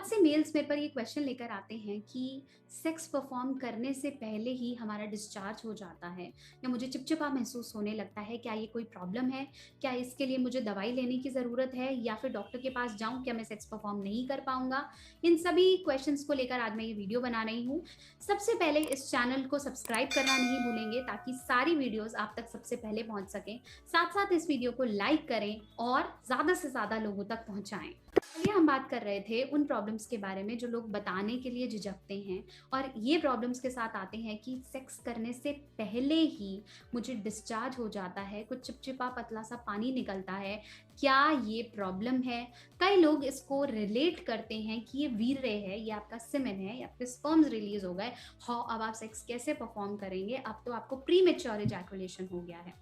बहुत से मेल्स मेरे पर ये क्वेश्चन लेकर आते हैं कि सेक्स परफॉर्म करने से पहले ही हमारा डिस्चार्ज हो जाता है या मुझे चिपचिपा महसूस होने लगता है। क्या ये कोई प्रॉब्लम है? क्या इसके लिए मुझे दवाई लेने की ज़रूरत है या फिर डॉक्टर के पास जाऊँ? क्या मैं सेक्स परफॉर्म नहीं कर पाऊँगा? इन सभी क्वेश्चंस को लेकर आज मैं ये वीडियो बना रही हूँ। सबसे पहले इस चैनल को सब्सक्राइब करना नहीं भूलेंगे ताकि सारी वीडियोज़ आप तक सबसे पहले पहुँच सकें। साथ-साथ इस वीडियो को लाइक करें और ज़्यादा से ज़्यादा लोगों तक पहुँचाएँ। चलिए हम बात कर रहे थे उन प्रॉब्लम्स के बारे में जो लोग बताने के लिए झिझकते हैं और ये प्रॉब्लम्स के साथ आते हैं कि सेक्स करने से पहले ही मुझे डिस्चार्ज हो जाता है, कुछ चिपचिपा पतला सा पानी निकलता है। क्या ये प्रॉब्लम है? कई लोग इसको रिलेट करते हैं कि ये वीर्य है, ये आपका सीमेन है, या आपके स्पर्म्स रिलीज हो गए। हाँ, अब आप सेक्स कैसे परफॉर्म करेंगे? अब तो आपको प्रीमेच्योर इजैकुलेशन हो गया है।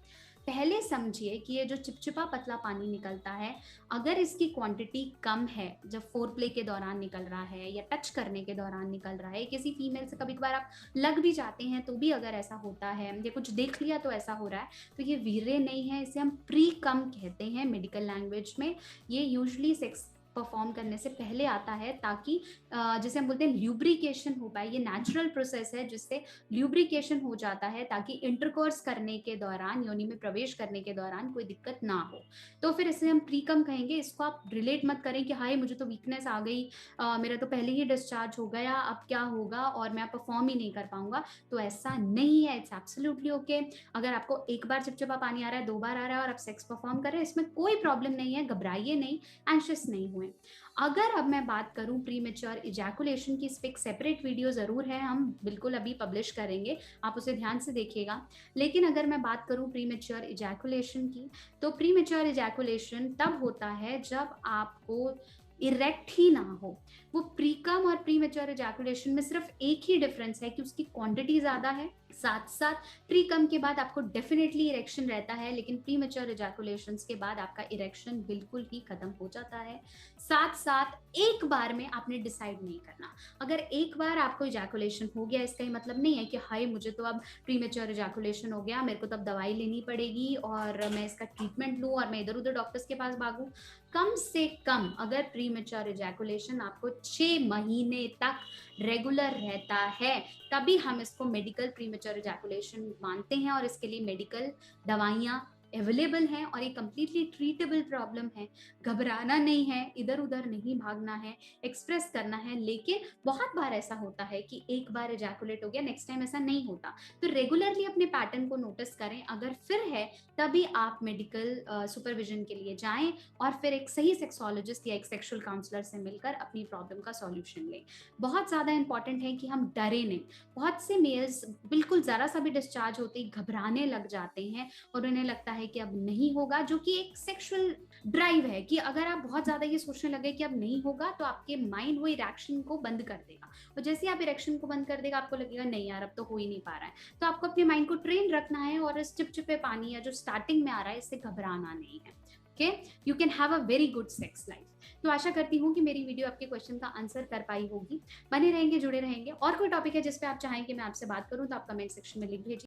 पहले समझिए कि ये जो चिपचिपा पतला पानी निकलता है, अगर इसकी क्वांटिटी कम है, जब फोरप्ले के दौरान निकल रहा है या टच करने के दौरान निकल रहा है, किसी फीमेल से कभी-कभार आप लग भी जाते हैं तो भी अगर ऐसा होता है या कुछ देख लिया तो ऐसा हो रहा है, तो ये वीर्य नहीं है, इसे हम प्री-कम कहते हैं मेडिकल लैंग्वेज में। ये यूजुअली सेक्स परफॉर्म करने से पहले आता है ताकि जिसे हम बोलते हैं ल्यूब्रिकेशन हो पाए। ये नेचुरल प्रोसेस है जिससे ल्यूब्रिकेशन हो जाता है ताकि इंटरकोर्स करने के दौरान, योनि में प्रवेश करने के दौरान कोई दिक्कत ना हो। तो फिर इसे हम प्रीकम कहेंगे। इसको आप रिलेट मत करें कि हाय मुझे तो वीकनेस आ गई, मेरा तो पहले ही डिस्चार्ज हो गया, अब क्या होगा और मैं परफॉर्म ही नहीं कर पाऊंगा। तो ऐसा नहीं है, इट्स एब्सोल्युटली ओके। अगर आपको एक बार चिपचिपा पानी आ रहा है, 2 बार आ रहा है और आप सेक्स परफॉर्म कर रहे हैं, इसमें कोई प्रॉब्लम नहीं है, घबराइए नहीं, एंशियस नहीं हुए। अगर अब मैं बात करूं प्रीमेच्योर इजैकुलेशन की, इस पे एक सेपरेट वीडियो जरूर है, हम बिल्कुल अभी पब्लिश करेंगे, आप उसे ध्यान से देखिएगा। लेकिन अगर मैं बात करूं प्रीमेच्योर इजैकुलेशन की, तो प्रीमेच्योर इजैकुलेशन तब होता है जब आपको इरेक्ट ही ना हो। वो प्रीकम और प्रीमेच्योर इजैकुलेशन में सिर्फ एक ही डिफरेंस है कि उसकी क्वांटिटी ज्यादा है। साथ साथ प्रीकम के बाद आपको डेफिनेटली इरेक्शन रहता है, लेकिन प्रीमेच्योर इजैकुलेशंस के बाद आपका इरेक्शन बिल्कुल ही खत्म हो जाता है। साथ साथ एक बार में आपने डिसाइड नहीं करना। अगर एक बार आपको इजैकुलेशन हो गया, इसका ही मतलब नहीं है कि हाय मुझे तो अब प्रीमेच्योर इजैकुलेशन हो गया, मेरे को तो अब दवाई लेनी पड़ेगी और मैं इसका ट्रीटमेंट लूं और मैं इधर उधर डॉक्टर्स के पास भागूं। कम से कम अगर प्रीमेच्योर इजैकुलेशन आपको 6 महीने तक रेगुलर रहता है, तभी हम इसको मेडिकल प्रीमेच्योर इजैकुलेशन मानते हैं और इसके लिए मेडिकल दवाइयाँ अवेलेबल हैं और ये कंप्लीटली ट्रीटेबल प्रॉब्लम है। घबराना नहीं है, इधर उधर नहीं भागना है, एक्सप्रेस करना है। लेकिन बहुत बार ऐसा होता है कि एक बार इजैकुलेट हो गया, नेक्स्ट टाइम ऐसा नहीं होता। तो रेगुलरली अपने पैटर्न को नोटिस करें, अगर फिर है तभी आप मेडिकल सुपरविजन के लिए जाएं और फिर एक सही सेक्सोलॉजिस्ट या एक सेक्सुअल काउंसलर से मिलकर अपनी प्रॉब्लम का सॉल्यूशन लें। बहुत ज़्यादा इंपॉर्टेंट है कि हम डरे नहीं। बहुत से मेल्स बिल्कुल ज़रा सा भी डिस्चार्ज होते ही घबराने लग जाते हैं और उन्हें लगता है कि अब नहीं होगा, जो कि एक सेक्सुअल ड्राइव है कि अगर आप बहुत ज़्यादा ये सोचने लगे कि अब नहीं होगा तो आपके माइंड वो इरेक्शन को बंद कर देगा और जैसे ही आप इरेक्शन को बंद कर देगा आपको लगेगा नहीं यार अब तो हो ही नहीं पा रहा है। तो आपको अपने माइंड को ट्रेन रखना है और इस चिपचिपे पानी या जो स्टार्टिंग में आ रहा है इससे घबराना नहीं है। Okay, you can have a very good sex life. तो आशा करती हूँ कि मेरी वीडियो आपके क्वेश्चन का आंसर कर पाई होगी। बने रहेंगे, जुड़े रहेंगे। और कोई टॉपिक है जिस पे आप चाहें कि मैं आपसे बात करूं तो आप कमेंट सेक्शन में लिख भेजिए।